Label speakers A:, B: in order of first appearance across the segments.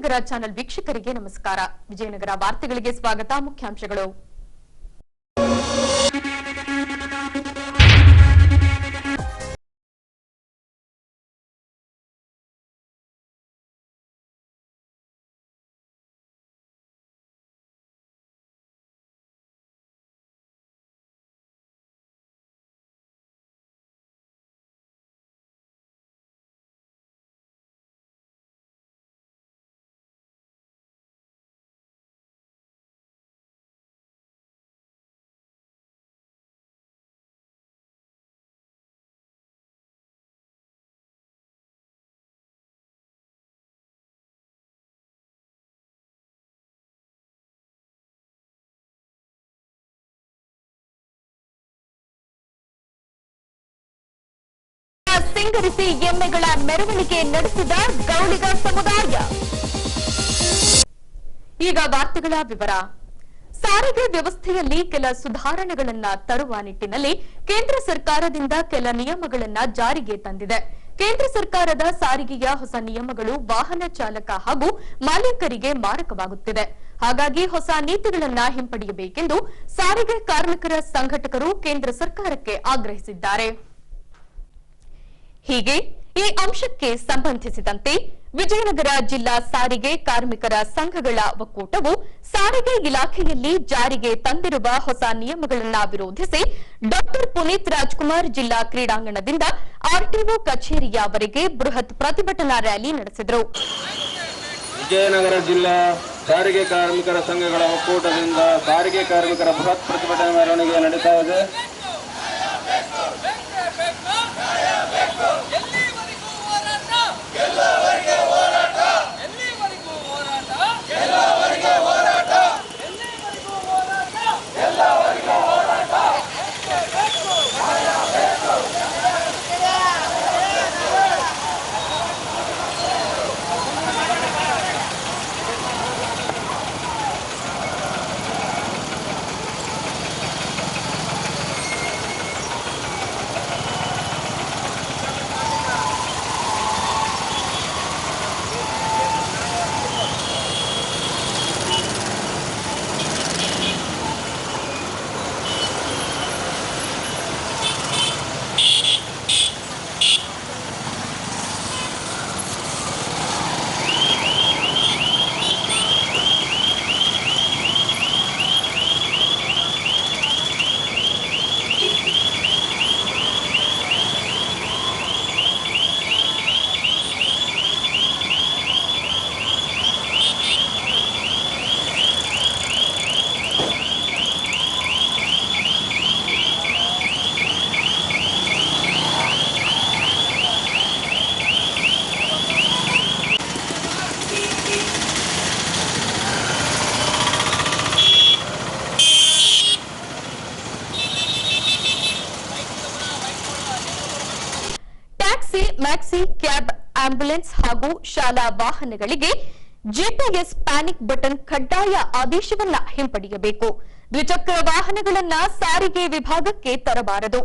A: Vijayanagara channel ವೀಕ್ಷಕರಿಗೆ ನಮಸ್ಕಾರ. ವಿಜಯನಗರ ವಾರ್ತೆಗಳಿಗೆ ಸ್ವಾಗತ. ಮುಖ್ಯಾಂಶಗಳು. ಸಿಂಗರಿಸಿ ಎಮ್ಮೆಗಳ ಮೆರವಣಿಗೆ ನಡೆಸಿದ ಗೌಳಿಗ ಸಮುದಾಯ. ಈಗ ವಾರ್ತೆಗಳ ವಿವರ. ಸಾರಿಗೆ ವ್ಯವಸ್ಥೆಯಲ್ಲಿ ಕೆಲ ಸುಧಾರಣೆಗಳನ್ನು ತರುವ ನಿಟ್ಟಿನಲ್ಲಿ ಕೇಂದ್ರ ಸರ್ಕಾರದಿಂದ ಕೆಲ ನಿಯಮಗಳನ್ನು ಜಾರಿಗೆ ತಂದಿದೆ. ಕೇಂದ್ರ ಸರ್ಕಾರದ ಸಾರಿಗೆಯ ಹೊಸ ನಿಯಮಗಳು ವಾಹನ ಚಾಲಕ ಹಾಗೂ ಮಾಲೀಕರಿಗೆ ಮಾರಕವಾಗುತ್ತಿದೆ. ಹಾಗಾಗಿ ಹೊಸ ನೀತಿಗಳನ್ನು ಹಿಂಪಡೆಯಬೇಕೆಂದು ಸಾರಿಗೆ ಕಾರ್ಮಿಕರ ಸಂಘಟಕರು ಕೇಂದ್ರ ಸರ್ಕಾರಕ್ಕೆ ಆಗ್ರಹಿಸಿದ್ದಾರೆ. ಹೀಗೆ ಈ ಅಂಶಕ್ಕೆ ಸಂಬಂಧಿಸಿದಂತೆ ವಿಜಯನಗರ ಜಿಲ್ಲಾ ಸಾರಿಗೆ ಕಾರ್ಮಿಕರ ಸಂಘಗಳ ಒಕ್ಕೂಟವು ಸಾರಿಗೆ ಇಲಾಖೆಯಲ್ಲಿ ಜಾರಿಗೆ ತಂದಿರುವ ಹೊಸ ನಿಯಮಗಳನ್ನು ವಿರೋಧಿಸಿ ಡಾ ಪುನೀತ್ ರಾಜ್ಕುಮಾರ್ ಜಿಲ್ಲಾ ಕ್ರೀಡಾಂಗಣದಿಂದ ಆರ್ಟಿಒ ಕಚೇರಿಯವರೆಗೆ ಬೃಹತ್ ಪ್ರತಿಭಟನಾ ರ್ಯಾಲಿ ನಡೆಸಿದರು.
B: ವಿಜಯನಗರ ಜಿಲ್ಲಾ ಸಾರಿಗೆ ಕಾರ್ಮಿಕರ ಸಂಘಗಳ ಒಕ್ಕೂಟದಿಂದ ಸಾರಿಗೆ ಕಾರ್ಮಿಕರ ಬೃಹತ್ ಪ್ರತಿಭಟನಾ ಮೆರವಣಿಗೆ ನಡೀತಾ ಇದೆ.
A: ಮ್ಯಾಕ್ಸಿ ಕ್ಯಾಬ್, ಆಂಬ್ಯುಲೆನ್ಸ್ ಹಾಗೂ ಶಾಲಾ ವಾಹನಗಳಿಗೆ ಜಿಪಿಎಸ್ ಪ್ಯಾನಿಕ್ ಬಟನ್ ಕಡ್ಡಾಯ ಆದೇಶವನ್ನ ಹಿಂಪಡೆಯಬೇಕು. ದ್ವಿಚಕ್ರ ವಾಹನಗಳನ್ನ ಸಾರಿಗೆ ವಿಭಾಗಕ್ಕೆ ತರಬಾರದು.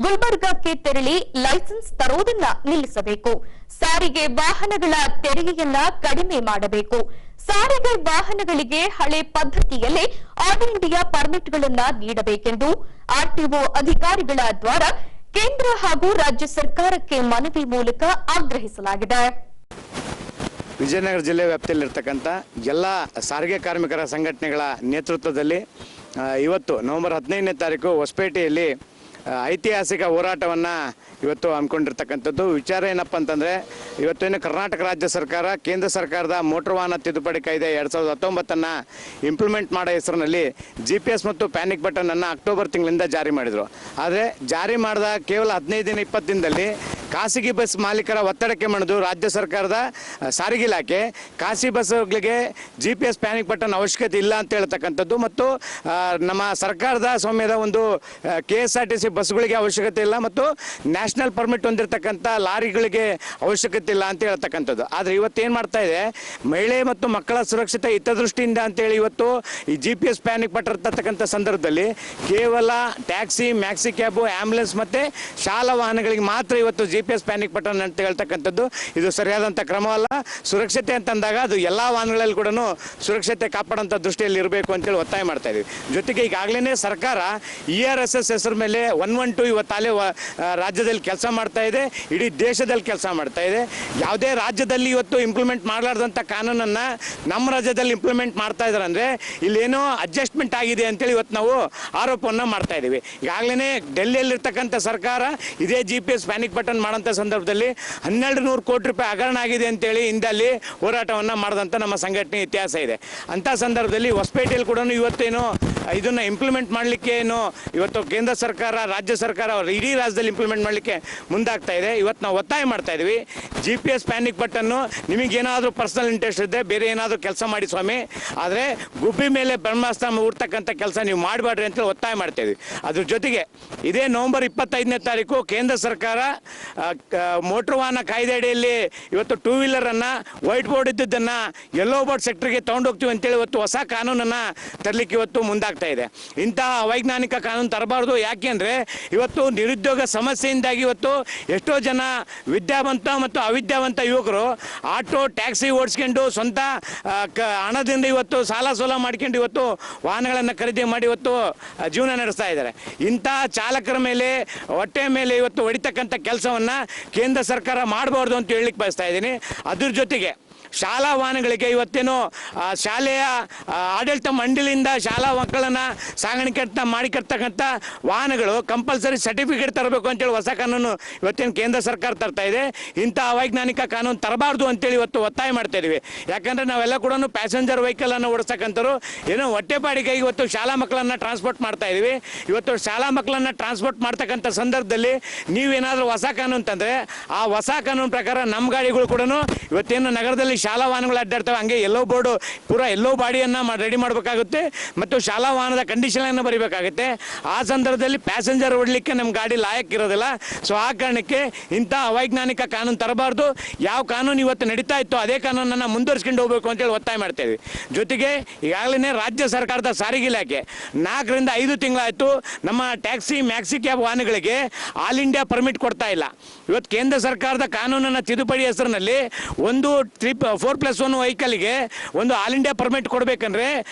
A: ಗುಲ್ಬರ್ಗಾಕ್ಕೆ ತೆರಳಿ ಲೈಸೆನ್ಸ್ ತರುವುದನ್ನ ನಿಲ್ಲಿಸಬೇಕು. ಸಾರಿಗೆ ವಾಹನಗಳ ತೆರಿಗೆಯನ್ನ ಕಡಿಮೆ ಮಾಡಬೇಕು. ಸಾರಿಗೆ ವಾಹನಗಳಿಗೆ ಹಳೆ ಪದ್ಧತಿಯಲ್ಲೇ ಆಲ್ ಇಂಡಿಯಾ ಪರ್ಮಿಟ್ಗಳನ್ನ ನೀಡಬೇಕೆಂದು ಆರ್ಟಿಒ ಅಧಿಕಾರಿಗಳ ದ್ವಾರ ಕೇಂದ್ರ ಹಾಗೂ ರಾಜ್ಯ ಸರ್ಕಾರಕ್ಕೆ ಮನವಿ ಮೂಲಕ ಆಗ್ರಹಿಸಲಾಗಿದೆ.
C: ವಿಜಯನಗರ ಜಿಲ್ಲೆ ವ್ಯಾಪ್ತಿಯಲ್ಲಿರ್ತಕ್ಕಂಥ ಎಲ್ಲ ಸಾರಿಗೆ ಕಾರ್ಮಿಕರ ಸಂಘಟನೆಗಳ ನೇತೃತ್ವದಲ್ಲಿ ಇವತ್ತು ನವೆಂಬರ್ 15ನೇ ತಾರೀಕು ಹೊಸಪೇಟೆಯಲ್ಲಿ ಐತಿಹಾಸಿಕ ಹೋರಾಟವನ್ನು ಇವತ್ತು ಹಮ್ಮಿಕೊಂಡಿರ್ತಕ್ಕಂಥದ್ದು. ವಿಚಾರ ಏನಪ್ಪ ಅಂತಂದರೆ, ಇವತ್ತೇನು ಕರ್ನಾಟಕ ರಾಜ್ಯ ಸರ್ಕಾರ ಕೇಂದ್ರ ಸರ್ಕಾರದ ಮೋಟರ್ ವಾಹನ ತಿದ್ದುಪಡಿ ಕಾಯ್ದೆ 2019 ಇಂಪ್ಲಿಮೆಂಟ್ ಮಾಡೋ ಹೆಸರಿನಲ್ಲಿ GPS ಮತ್ತು ಪ್ಯಾನಿಕ್ ಬಟನನ್ನು ಅಕ್ಟೋಬರ್ ತಿಂಗಳಿಂದ ಜಾರಿ ಮಾಡಿದರು. ಆದರೆ ಜಾರಿ ಮಾಡಿದ ಕೇವಲ 15 ದಿನ 20 ದಿನದಲ್ಲಿ ಖಾಸಗಿ ಬಸ್ ಮಾಲೀಕರ ಒತ್ತಡಕ್ಕೆ ಮಣಿದು ರಾಜ್ಯ ಸರ್ಕಾರದ ಸಾರಿಗೆ ಇಲಾಖೆ ಖಾಸಗಿ ಬಸ್ಗಳಿಗೆ GPS ಪ್ಯಾನಿಕ್ ಬಟನ್ ಅವಶ್ಯಕತೆ ಇಲ್ಲ ಅಂತ ಹೇಳ್ತಕ್ಕಂಥದ್ದು ಮತ್ತು ನಮ್ಮ ಸರ್ಕಾರದ ಸ್ವಾಮ್ಯದ ಒಂದು KSRTC ಬಸ್ಗಳಿಗೆ ಅವಶ್ಯಕತೆ ಇಲ್ಲ ಮತ್ತು ನ್ಯಾಷನಲ್ ಪರ್ಮಿಟ್ ಹೊಂದಿರತಕ್ಕಂಥ ಲಾರಿಗಳಿಗೆ ಅವಶ್ಯಕತೆ ಇಲ್ಲ ಅಂತ ಹೇಳ್ತಕ್ಕಂಥದ್ದು. ಆದರೆ ಇವತ್ತೇನು ಮಾಡ್ತಾ ಇದೆ, ಮಹಿಳೆ ಮತ್ತು ಮಕ್ಕಳ ಸುರಕ್ಷತೆ ಹಿತದೃಷ್ಟಿಯಿಂದ ಅಂತೇಳಿ ಇವತ್ತು ಈ GPS ಪ್ಯಾನಿಕ್ ಬಟನ್ ಇರ್ತಕ್ಕಂಥ ಸಂದರ್ಭದಲ್ಲಿ ಕೇವಲ ಟ್ಯಾಕ್ಸಿ, ಮ್ಯಾಕ್ಸಿ ಕ್ಯಾಬು, ಆಂಬ್ಯುಲೆನ್ಸ್ ಮತ್ತು ಶಾಲಾ ವಾಹನಗಳಿಗೆ ಮಾತ್ರ ಇವತ್ತು GPS ಪ್ಯಾನಿಕ್ ಬಟನ್ ಅಂತ ಹೇಳ್ತಕ್ಕಂಥದ್ದು ಇದು ಸರಿಯಾದಂಥ ಕ್ರಮವಲ್ಲ. ಸುರಕ್ಷತೆ ಅಂತಂದಾಗ ಅದು ಎಲ್ಲ ವಾಹನಗಳಲ್ಲಿ ಕೂಡ ಸುರಕ್ಷತೆ ಕಾಪಾಡೋಂಥ ದೃಷ್ಟಿಯಲ್ಲಿ ಇರಬೇಕು ಅಂತೇಳಿ ಒತ್ತಾಯ ಮಾಡ್ತಾ ಇದ್ದೀವಿ. ಜೊತೆಗೆ ಈಗಾಗಲೇ ಸರ್ಕಾರ ERSS ಹೆಸರು ಮೇಲೆ 112 ಇವತ್ತಾಲೆ ರಾಜ್ಯದಲ್ಲಿ ಕೆಲಸ ಮಾಡ್ತಾ ಇದೆ, ಇಡೀ ದೇಶದಲ್ಲಿ ಕೆಲಸ ಮಾಡ್ತಾ ಇದೆ. ಯಾವುದೇ ರಾಜ್ಯದಲ್ಲಿ ಇವತ್ತು ಇಂಪ್ಲಿಮೆಂಟ್ ಮಾಡಲಾರ್ದಂಥ ಕಾನೂನನ್ನು ನಮ್ಮ ರಾಜ್ಯದಲ್ಲಿ ಇಂಪ್ಲಿಮೆಂಟ್ ಮಾಡ್ತಾ ಇದ್ದಾರೆ ಅಂದರೆ ಇಲ್ಲೇನೋ ಅಡ್ಜಸ್ಟ್ಮೆಂಟ್ ಆಗಿದೆ ಅಂತೇಳಿ ಇವತ್ತು ನಾವು ಆರೋಪವನ್ನು ಮಾಡ್ತಾ ಇದ್ದೀವಿ. ಈಗಾಗಲೇ ಡೆಲ್ಲಿಯಲ್ಲಿರ್ತಕ್ಕಂಥ ಸರ್ಕಾರ ಇದೇ GPS ಪ್ಯಾನಿಕ್ ಬಟನ್ ಮಾಡೋಂಥ ಸಂದರ್ಭದಲ್ಲಿ 1200 ಕೋಟಿ ರೂಪಾಯಿ ಹಗರಣ ಆಗಿದೆ ಅಂತೇಳಿ ಹಿಂದಲ್ಲಿ ಹೋರಾಟವನ್ನು ಮಾಡಿದಂಥ ನಮ್ಮ ಸಂಘಟನೆ ಇತಿಹಾಸ ಇದೆ. ಅಂಥ ಸಂದರ್ಭದಲ್ಲಿ ಹೊಸಪೇಟೆಯಲ್ಲಿ ಕೂಡ ಇವತ್ತೇನು ಇದನ್ನು ಇಂಪ್ಲಿಮೆಂಟ್ ಮಾಡಲಿಕ್ಕೆ ಇವತ್ತು ಕೇಂದ್ರ ಸರ್ಕಾರ ರಾಜ್ಯ ಸರ್ಕಾರ ಇಡೀ ರಾಜ್ಯದಲ್ಲಿ ಇಂಪ್ಲಿಮೆಂಟ್ ಮಾಡಲಿಕ್ಕೆ ಮುಂದಾಗ್ತಾ ಇದೆ. ಇವತ್ತು ನಾವು ಒತ್ತಾಯ ಮಾಡ್ತಾ ಇದ್ದೀವಿ, GPS ಪ್ಯಾನಿಕ್ ಬಟನ್ನು ನಿಮಗೇನಾದರೂ ಪರ್ಸನಲ್ ಇಂಟ್ರೆಸ್ಟ್ ಇದೆ, ಬೇರೆ ಏನಾದರೂ ಕೆಲಸ ಮಾಡಿ ಸ್ವಾಮಿ, ಆದರೆ ಗುಬ್ಬಿ ಮೇಲೆ ಬ್ರಹ್ಮಾಸ್ತ್ರ ಉಡ್ತಕ್ಕಂಥ ಕೆಲಸ ನೀವು ಮಾಡಬೇಡ್ರಿ ಅಂತೇಳಿ ಒತ್ತಾಯ ಮಾಡ್ತಾ ಇದ್ವಿ. ಅದ್ರ ಜೊತೆಗೆ ಇದೇ ನವೆಂಬರ್ 25ನೇ ತಾರೀಕು ಕೇಂದ್ರ ಸರ್ಕಾರ ಮೋಟರ್ ವಾಹನ ಕಾಯ್ದೆ ಅಡಿಯಲ್ಲಿ ಇವತ್ತು 2 ವೀಲರನ್ನು ವೈಟ್ ಬೋರ್ಡ್ ಇದ್ದದ್ದನ್ನು ಯೆಲ್ಲೋ ಬೋರ್ಡ್ ಸೆಕ್ಟರ್ಗೆ ತೊಗೊಂಡೋಗ್ತೀವಿ ಅಂತೇಳಿ ಇವತ್ತು ಹೊಸ ಕಾನೂನನ್ನು ತರಲಿಕ್ಕೆ ಇವತ್ತು ಮುಂದಾಗ್ತಾ ಇದೆ. ಇಂತಹ ಅವೈಜ್ಞಾನಿಕ ಕಾನೂನು ತರಬಾರ್ದು. ಯಾಕೆಂದರೆ ಇವತ್ತು ನಿರುದ್ಯೋಗ ಸಮಸ್ಯೆಯಿಂದಾಗಿ ಇವತ್ತು ಎಷ್ಟೋ ಜನ ವಿದ್ಯಾವಂತ ಮತ್ತು ಅವಿದ್ಯಾವಂತ ಯುವಕರು ಆಟೋ ಟ್ಯಾಕ್ಸಿ ಓಡಿಸ್ಕೊಂಡು ಸ್ವಂತ ಹಣದಿಂದ ಇವತ್ತು ಸಾಲ ಸೋಲ ಮಾಡ್ಕೊಂಡು ಇವತ್ತು ವಾಹನಗಳನ್ನು ಖರೀದಿ ಮಾಡಿ ಇವತ್ತು ಜೀವನ ನಡೆಸ್ತಾ ಇದ್ದಾರೆ. ಇಂಥ ಚಾಲಕರ ಮೇಲೆ ಹೊಟ್ಟೆ ಮೇಲೆ ಇವತ್ತು ಹೊಡಿತಕ್ಕಂಥ ಕೆಲಸವನ್ನು ಕೇಂದ್ರ ಸರ್ಕಾರ ಮಾಡಬಾರ್ದು ಅಂತ ಹೇಳಲಿಕ್ಕೆ ಬಯಸ್ತಾ ಇದ್ದೀನಿ. ಅದ್ರ ಜೊತೆಗೆ ಶಾಲಾ ವಾಹನಗಳಿಗೆ ಇವತ್ತೇನು ಶಾಲೆಯ ಆಡಳಿತ ಮಂಡಳಿಯಿಂದ ಶಾಲಾ ಮಕ್ಕಳನ್ನು ಸಾಗಾಣಿಕೆ ಮಾಡಿರ್ತಕ್ಕಂಥ ವಾಹನಗಳು ಕಂಪಲ್ಸರಿ ಸರ್ಟಿಫಿಕೇಟ್ ತರಬೇಕು ಅಂತೇಳಿ ಹೊಸ ಕಾನೂನು ಇವತ್ತೇನು ಕೇಂದ್ರ ಸರ್ಕಾರ ತರ್ತಾ ಇದೆ. ಇಂಥ ಅವೈಜ್ಞಾನಿಕ ಕಾನೂನು ತರಬಾರ್ದು ಅಂತೇಳಿ ಇವತ್ತು ಒತ್ತಾಯ ಮಾಡ್ತಾ ಇದ್ದೀವಿ. ಯಾಕಂದರೆ ನಾವೆಲ್ಲ ಕೂಡ ಪ್ಯಾಸೆಂಜರ್ ವೆಹಿಕಲನ್ನು ಓಡಿಸ್ತಕ್ಕಂಥವ್ರು ಏನೋ ಹೊಟ್ಟೆಪಾಡಿಗೆ ಇವತ್ತು ಶಾಲಾ ಮಕ್ಕಳನ್ನು ಟ್ರಾನ್ಸ್ಪೋರ್ಟ್ ಮಾಡ್ತಾ ಇದ್ದೀವಿ. ಇವತ್ತು ಶಾಲಾ ಮಕ್ಕಳನ್ನು ಟ್ರಾನ್ಸ್ಪೋರ್ಟ್ ಮಾಡ್ತಕ್ಕಂಥ ಸಂದರ್ಭದಲ್ಲಿ ನೀವೇನಾದರೂ ಹೊಸ ಕಾನೂನು ತಂದರೆ ಆ ಹೊಸ ಕಾನೂನು ಪ್ರಕಾರ ನಮ್ಮ ಗಾಡಿಗಳು ಕೂಡ ಇವತ್ತೇನು ನಗರದಲ್ಲಿ ಶಾಲಾ ವಾಹನಗಳು ಅಡ್ಡಾಡ್ತವೆ, ಹಂಗೆ ಎಲ್ಲೋ ಬೋರ್ಡು ಪೂರಾ ಎಲ್ಲೋ ಬಾಡಿಯನ್ನು ರೆಡಿ ಮಾಡಬೇಕಾಗುತ್ತೆ ಮತ್ತು ಶಾಲಾ ವಾಹನದ ಕಂಡೀಷನನ್ನು ಬರೀಬೇಕಾಗುತ್ತೆ. ಆ ಸಂದರ್ಭದಲ್ಲಿ ಪ್ಯಾಸೆಂಜರ್ ಓಡಲಿಕ್ಕೆ ನಮ್ಮ ಗಾಡಿ ಲಾಯಕ್ ಇರೋದಿಲ್ಲ. ಸೊ ಆ ಕಾರಣಕ್ಕೆ ಇಂಥ ಅವೈಜ್ಞಾನಿಕ ಕಾನೂನು ತರಬಾರ್ದು. ಯಾವ ಕಾನೂನು ಇವತ್ತು ನಡೀತಾ ಇತ್ತು ಅದೇ ಕಾನೂನನ್ನು ಮುಂದುವರಿಸ್ಕೊಂಡು ಹೋಗಬೇಕು ಅಂತೇಳಿ ಒತ್ತಾಯ ಮಾಡ್ತಾ ಇದ್ವಿ. ಜೊತೆಗೆ ಈಗಾಗಲೇ ರಾಜ್ಯ ಸರ್ಕಾರದ ಸಾರಿಗೆ ಇಲಾಖೆ 4 ರಿಂದ 5 ತಿಂಗಳಾಯಿತು ನಮ್ಮ ಟ್ಯಾಕ್ಸಿ ಮ್ಯಾಕ್ಸಿ ಕ್ಯಾಬ್ ವಾಹನಗಳಿಗೆ ಆಲ್ ಇಂಡಿಯಾ ಪರ್ಮಿಟ್ ಕೊಡ್ತಾ ಇಲ್ಲ. ಇವತ್ತು ಕೇಂದ್ರ ಸರ್ಕಾರದ ಕಾನೂನನ್ನು ತಿದ್ದುಪಡಿ ಹೆಸರಿನಲ್ಲಿ ಒಂದು 4+1 ವೆಹಿಕಲ್ಗೆ ಒಂದು ಆಲ್ ಇಂಡಿಯಾ ಪರ್ಮಿಟ್ ಕೊಡಬೇಕಂದ್ರೆ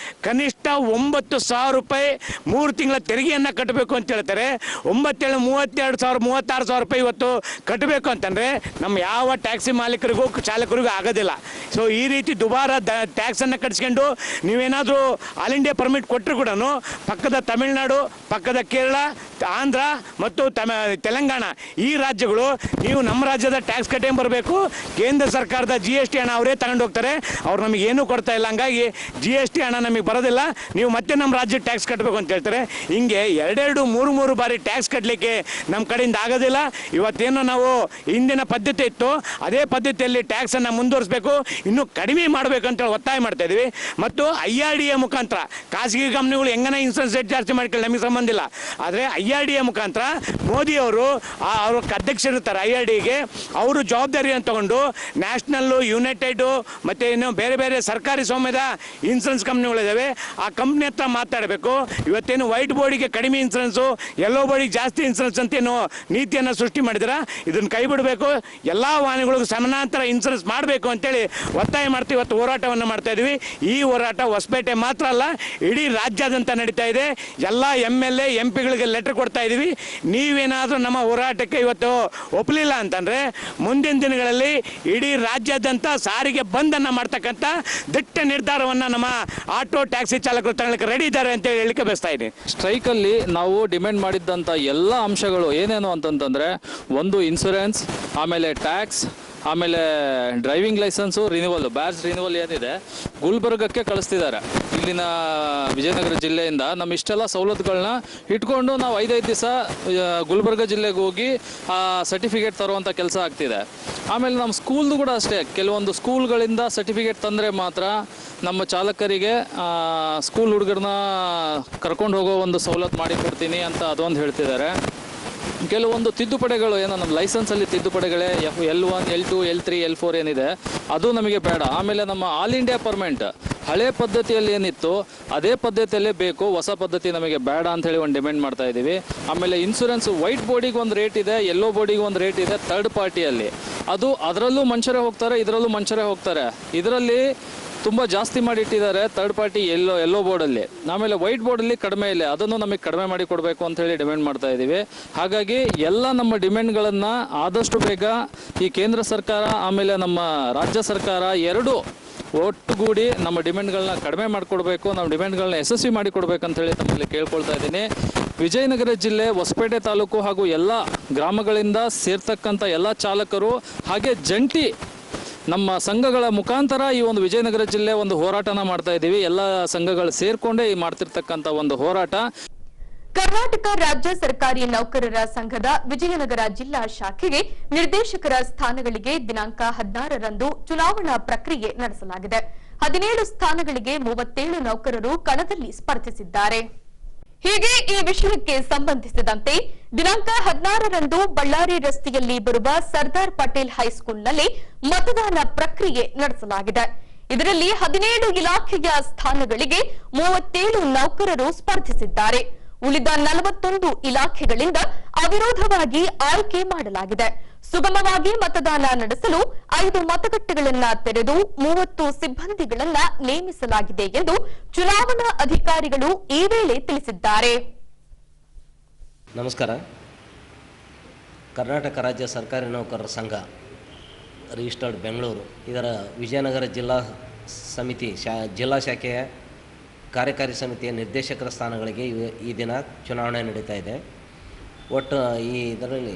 C: ಕನಿಷ್ಠ 9,000 ರೂಪಾಯಿ 3 ತಿಂಗಳ ತೆರಿಗೆಯನ್ನು ಕಟ್ಟಬೇಕು ಅಂತ ಹೇಳ್ತಾರೆ. 36,000 ರೂಪಾಯಿ ಇವತ್ತು ಕಟ್ಟಬೇಕು ಅಂತಂದರೆ ನಮ್ಮ ಯಾವ ಟ್ಯಾಕ್ಸಿ ಮಾಲೀಕರಿಗೂ ಚಾಲಕರಿಗೂ ಆಗೋದಿಲ್ಲ. ಸೊ ಈ ರೀತಿ ದುಬಾರ ಟ್ಯಾಕ್ಸನ್ನು ಕಟ್ಸ್ಕೊಂಡು ನೀವೇನಾದರೂ ಆಲ್ ಇಂಡಿಯಾ ಪರ್ಮಿಟ್ ಕೊಟ್ಟರು ಕೂಡ ಪಕ್ಕದ ತಮಿಳುನಾಡು, ಪಕ್ಕದ ಕೇರಳ, ಆಂಧ್ರ ಮತ್ತು ತೆಲಂಗಾಣ ಈ ರಾಜ್ಯಗಳು ನೀವು ನಮ್ಮ ರಾಜ್ಯದ ಟ್ಯಾಕ್ಸ್ ಕಟ್ಟೇ ಬರಬೇಕು. ಕೇಂದ್ರ ಸರ್ಕಾರದ GST ಹಣ ಅವರೇ ತಗೊಂಡು ಹೋಗ್ತಾರೆ, ಅವ್ರು ನಮಗೆ ಏನೂ ಕೊಡ್ತಾ ಇಲ್ಲ. ಹಂಗಾಗಿ GST ಹಣ ನಮಗೆ ಬರೋದಿಲ್ಲ, ನೀವು ಮತ್ತೆ ನಮ್ಮ ರಾಜ್ಯಕ್ಕೆ ಟ್ಯಾಕ್ಸ್ ಕಟ್ಟಬೇಕು ಅಂತ ಹೇಳ್ತಾರೆ. ಹಿಂಗೆ 2-3 ಬಾರಿ ಟ್ಯಾಕ್ಸ್ ಕಟ್ಟಲಿಕ್ಕೆ ನಮ್ಮ ಕಡೆಯಿಂದ ಆಗೋದಿಲ್ಲ. ಇವತ್ತೇನು ನಾವು ಹಿಂದಿನ ಪದ್ಧತಿ ಇತ್ತು ಅದೇ ಪದ್ಧತಿಯಲ್ಲಿ ಟ್ಯಾಕ್ಸನ್ನು ಮುಂದುವರಿಸಬೇಕು, ಇನ್ನೂ ಕಡಿಮೆ ಮಾಡಬೇಕು ಅಂತೇಳಿ ಒತ್ತಾಯ ಮಾಡ್ತಾ ಇದ್ದೀವಿ. ಮತ್ತು IRDA ಮುಖಾಂತರ ಖಾಸಗಿ ಕಂಪ್ನಿಗಳು ಹೆಂಗನ ಇನ್ಸೂರೆನ್ಸ್ ರೇಟ್ ಜಾಸ್ತಿ ಮಾಡ್ಕೊಳ್ಳಿ, ನಮಗೆ ಸಂಬಂಧ ಇಲ್ಲ. ಆದರೆ IRDA ಮುಖಾಂತರ ಮೋದಿಯವರು ಅವ್ರ ಅಧ್ಯಕ್ಷರಿರ್ತಾರೆ IRDAಗೆ, ಅವರು ಜವಾಬ್ದಾರಿಯನ್ನು ತಗೊಂಡು ನ್ಯಾಷನಲ್ಲು, ಯುನೈಟೆಡ್ ಮತ್ತು ಇನ್ನು ಬೇರೆ ಬೇರೆ ಸರ್ಕಾರಿ ಸ್ವಾಮ್ಯದ ಇನ್ಸೂರೆನ್ಸ್ ಕಂಪ್ನಿಗಳಿದ್ದಾವೆ, ಆ ಕಂಪ್ನಿ ಹತ್ರ ಮಾತಾಡಬೇಕು. ಇವತ್ತೇನು ವೈಟ್ ಬೋರ್ಡಿಗೆ ಕಡಿಮೆ ಇನ್ಸೂರೆನ್ಸು, ಯೆಲ್ಲೋ ಬೋರ್ಡಿಗೆ ಜಾಸ್ತಿ ಇನ್ಸೂರೆನ್ಸ್ ಅಂತೇನು ನೀತಿಯನ್ನು ಸೃಷ್ಟಿ ಮಾಡಿದ್ರೆ ಇದನ್ನು ಕೈ ಬಿಡಬೇಕು. ಎಲ್ಲ ವಾಹನಗಳಿಗೂ ಸಮಾನಾಂತರ ಇನ್ಸೂರೆನ್ಸ್ ಮಾಡಬೇಕು ಅಂತೇಳಿ ಒತ್ತಾಯ ಮಾಡ್ತೀವಿ. ಇವತ್ತು ಹೋರಾಟವನ್ನು ಮಾಡ್ತಾ ಇದ್ದೀವಿ. ಈ ಹೋರಾಟ ಹೊಸಪೇಟೆ ಮಾತ್ರ ಅಲ್ಲ, ಇಡೀ ರಾಜ್ಯಾದ್ಯಂತ ನಡೀತಾ ಇದೆ. ಎಲ್ಲ MLA MP ಗಳಿಗೆ ಲೆಟರ್ ಕೊಡ್ತಾ ಇದ್ದೀವಿ. ನೀವೇನಾದರೂ ನಮ್ಮ ಹೋರಾಟಕ್ಕೆ ಇವತ್ತು ಒಪ್ಪಲಿಲ್ಲ ಅಂತಂದರೆ ಮುಂದಿನ ದಿನಗಳಲ್ಲಿ ಇಡೀ ರಾಜ್ಯಾದ್ಯಂತ ಸಾರಿಗೆ ಬಂದನ್ನು ಮಾಡ್ತಕ್ಕಂಥ ದಿಟ್ಟ ನಿರ್ಧಾರವನ್ನು ನಮ್ಮ ಆಟೋ ಟ್ಯಾಕ್ಸಿ ಚಾಲಕರು ತಗೊಳ್ಳಕ್ಕೆ ರೆಡಿ ಇದ್ದಾರೆ ಅಂತ ಹೇಳಿಕ್ಕೆ ಬಯಸ್ತಾ ಇದ್ದೀನಿ.
D: ಸ್ಟ್ರೈಕಲ್ಲಿ ನಾವು ಡಿಮ್ಯಾಂಡ್ ಮಾಡಿದ್ದಂಥ ಎಲ್ಲ ಅಂಶಗಳು ಏನೇನು ಅಂತಂತಂದರೆ, ಒಂದು ಇನ್ಸೂರೆನ್ಸ್, ಆಮೇಲೆ ಟ್ಯಾಕ್ಸ್, ಆಮೇಲೆ driving licence renewal, badge renewal ಏನಿದೆ ಗುಲ್ಬರ್ಗಕ್ಕೆ ಕಳಿಸ್ತಿದ್ದಾರೆ. ಇಲ್ಲಿನ ವಿಜಯನಗರ ಜಿಲ್ಲೆಯಿಂದ ನಮ್ಮ ಇಷ್ಟೆಲ್ಲ ಸವಲತ್ತುಗಳನ್ನ ಇಟ್ಕೊಂಡು ನಾವು 5 ದಿವಸ ಗುಲ್ಬರ್ಗ ಜಿಲ್ಲೆಗೆ ಹೋಗಿ ಆ ಸರ್ಟಿಫಿಕೇಟ್ ತರುವಂಥ ಕೆಲಸ ಆಗ್ತಿದೆ. ಆಮೇಲೆ ನಮ್ಮ ಸ್ಕೂಲ್ದು ಕೂಡ ಅಷ್ಟೇ, ಕೆಲವೊಂದು ಸ್ಕೂಲ್ಗಳಿಂದ ಸರ್ಟಿಫಿಕೇಟ್ ತಂದರೆ ಮಾತ್ರ ನಮ್ಮ ಚಾಲಕರಿಗೆ ಸ್ಕೂಲ್ ಹುಡುಗರನ್ನ ಕರ್ಕೊಂಡು ಹೋಗೋ ಒಂದು ಸವಲತ್ತು ಮಾಡಿ ಕೊಡ್ತೀನಿ ಅಂತ ಅದೊಂದು ಹೇಳ್ತಿದ್ದಾರೆ. ಕೆಲವೊಂದು ತಿದ್ದುಪಡಿಗಳು ಏನೋ ನಮ್ಮ ಲೈಸೆನ್ಸಲ್ಲಿ ತಿದ್ದುಪಡಿಗಳೇ L1 L2 L3 L4 ಏನಿದೆ ಅದು ನಮಗೆ ಬೇಡ. ಆಮೇಲೆ ನಮ್ಮ ಆಲ್ ಇಂಡಿಯಾ ಪರ್ಮೆಂಟ್ ಹಳೆ ಪದ್ಧತಿಯಲ್ಲಿ ಏನಿತ್ತು ಅದೇ ಪದ್ಧತಿಯಲ್ಲೇ ಬೇಕು, ಹೊಸ ಪದ್ಧತಿ ನಮಗೆ ಬೇಡ ಅಂತ ಹೇಳಿ ಒಂದು ಡಿಮ್ಯಾಂಡ್ ಮಾಡ್ತಾ ಇದ್ದೀವಿ. ಆಮೇಲೆ ಇನ್ಸೂರೆನ್ಸ್ ವೈಟ್ ಬೋರ್ಡಿಗೆ ಒಂದು ರೇಟ್ ಇದೆ, ಯೆಲ್ಲೋ ಬೋರ್ಡಿಗೆ ಒಂದು ರೇಟ್ ಇದೆ ಥರ್ಡ್ ಪಾರ್ಟಿಯಲ್ಲಿ. ಅದರಲ್ಲೂ ಮನುಷ್ಯರೇ ಹೋಗ್ತಾರೆ, ಇದರಲ್ಲೂ ಮನುಷ್ಯರೇ ಹೋಗ್ತಾರೆ. ಇದರಲ್ಲಿ ತುಂಬ ಜಾಸ್ತಿ ಮಾಡಿಟ್ಟಿದ್ದಾರೆ ಥರ್ಡ್ ಪಾರ್ಟಿ ಯೆಲ್ಲೋ ಬೋರ್ಡಲ್ಲಿ. ಆಮೇಲೆ ವೈಟ್ ಬೋರ್ಡಲ್ಲಿ ಕಡಿಮೆ ಇಲ್ಲ, ಅದನ್ನು ನಮಗೆ ಕಡಿಮೆ ಮಾಡಿ ಕೊಡಬೇಕು ಅಂತ ಹೇಳಿ ಡಿಮ್ಯಾಂಡ್ ಮಾಡ್ತಾ ಇದ್ದೀವಿ. ಹಾಗಾಗಿ ಎಲ್ಲ ನಮ್ಮ ಡಿಮ್ಯಾಂಡ್ಗಳನ್ನು ಆದಷ್ಟು ಬೇಗ ಈ ಕೇಂದ್ರ ಸರ್ಕಾರ ಆಮೇಲೆ ನಮ್ಮ ರಾಜ್ಯ ಸರ್ಕಾರ ಎರಡೂ ಒಟ್ಟುಗೂಡಿ ನಮ್ಮ ಡಿಮ್ಯಾಂಡ್ಗಳನ್ನ ಕಡಿಮೆ ಮಾಡಿಕೊಡ್ಬೇಕು, ನಮ್ಮ ಡಿಮ್ಯಾಂಡ್ಗಳನ್ನ ಯಶಸ್ವಿ ಮಾಡಿಕೊಡ್ಬೇಕಂತ ಹೇಳಿ ತಮ್ಮಲ್ಲಿ ಕೇಳ್ಕೊಳ್ತಾ ಇದ್ದೀನಿ. ವಿಜಯನಗರ ಜಿಲ್ಲೆ ಹೊಸಪೇಟೆ ತಾಲೂಕು ಹಾಗೂ ಎಲ್ಲ ಗ್ರಾಮಗಳಿಂದ ಸೇರ್ತಕ್ಕಂಥ ಎಲ್ಲ ಚಾಲಕರು ಹಾಗೆ ಜಂಟಿ ನಮ್ಮ ಸಂಘಗಳ ಮುಖಾಂತರ ಈ ಒಂದು ವಿಜಯನಗರ ಜಿಲ್ಲೆ ಒಂದು ಹೋರಾಟನ ಮಾಡ್ತಾ ಇದ್ದೀವಿ. ಎಲ್ಲ ಸಂಘಗಳು ಸೇರ್ಕೊಂಡೇ ಈ ಮಾಡ್ತಿರ್ತಕ್ಕಂಥ ಒಂದು ಹೋರಾಟ.
A: ಕರ್ನಾಟಕ ರಾಜ್ಯ ಸರ್ಕಾರಿ ನೌಕರರ ಸಂಘದ ವಿಜಯನಗರ ಜಿಲ್ಲಾ ಶಾಖೆಗೆ ನಿರ್ದೇಶಕರ ಸ್ಥಾನಗಳಿಗೆ ದಿನಾಂಕ 16ರಂದು ಚುನಾವಣಾ ಪ್ರಕ್ರಿಯೆ ನಡೆಸಲಾಗಿದೆ. 17 ಸ್ಥಾನಗಳಿಗೆ 37 ನೌಕರರು ಕಣದಲ್ಲಿ ಸ್ಪರ್ಧಿಸಿದ್ದಾರೆ. ಹೀಗೆ ಈ ವಿಷಯಕ್ಕೆ ಸಂಬಂಧಿಸಿದಂತೆ ದಿನಾಂಕ 16ರಂದು ಬಳ್ಳಾರಿ ರಸ್ತೆಯಲ್ಲಿ ಬರುವ ಸರ್ದಾರ್ ಪಟೇಲ್ ಹೈಸ್ಕೂಲ್ನಲ್ಲಿ ಮತದಾನ ಪ್ರಕ್ರಿಯೆ ನಡೆಸಲಾಗಿದೆ. ಇದರಲ್ಲಿ 17 ಇಲಾಖೆಯ ಸ್ಥಾನಗಳಿಗೆ 37 ನೌಕರರು ಸ್ಪರ್ಧಿಸಿದ್ದಾರೆ. ಉಳಿದ 41 ಇಲಾಖೆಗಳಿಂದ ಅವಿರೋಧವಾಗಿ ಆಯ್ಕೆ ಮಾಡಲಾಗಿದೆ. ಸುಗಮವಾಗಿ ಮತದಾನ ನಡೆಸಲು 5 ಮತಗಟ್ಟೆಗಳನ್ನ ತೆರೆದು 30 ಸಿಬ್ಬಂದಿಗಳನ್ನ ನೇಮಿಸಲಾಗಿದೆ ಎಂದು ಚುನಾವಣಾ ಅಧಿಕಾರಿಗಳು ಈ ವೇಳೆ ತಿಳಿಸಿದ್ದಾರೆ.
E: ನಮಸ್ಕಾರ. ಕರ್ನಾಟಕ ರಾಜ್ಯ ಸರ್ಕಾರಿ ನೌಕರರ ಸಂಘ ರಿಜಿಸ್ಟರ್ಡ್ ಬೆಂಗಳೂರು ಇದರ ವಿಜಯನಗರ ಜಿಲ್ಲಾ ಸಮಿತಿ ಜಿಲ್ಲಾ ಶಾಖೆಯ ಕಾರ್ಯಕಾರಿ ಸಮಿತಿಯ ನಿರ್ದೇಶಕರ ಸ್ಥಾನಗಳಿಗೆ ಈ ದಿನ ಚುನಾವಣೆ ನಡೀತಾ ಇದೆ. ಒಟ್ಟು ಇದರಲ್ಲಿ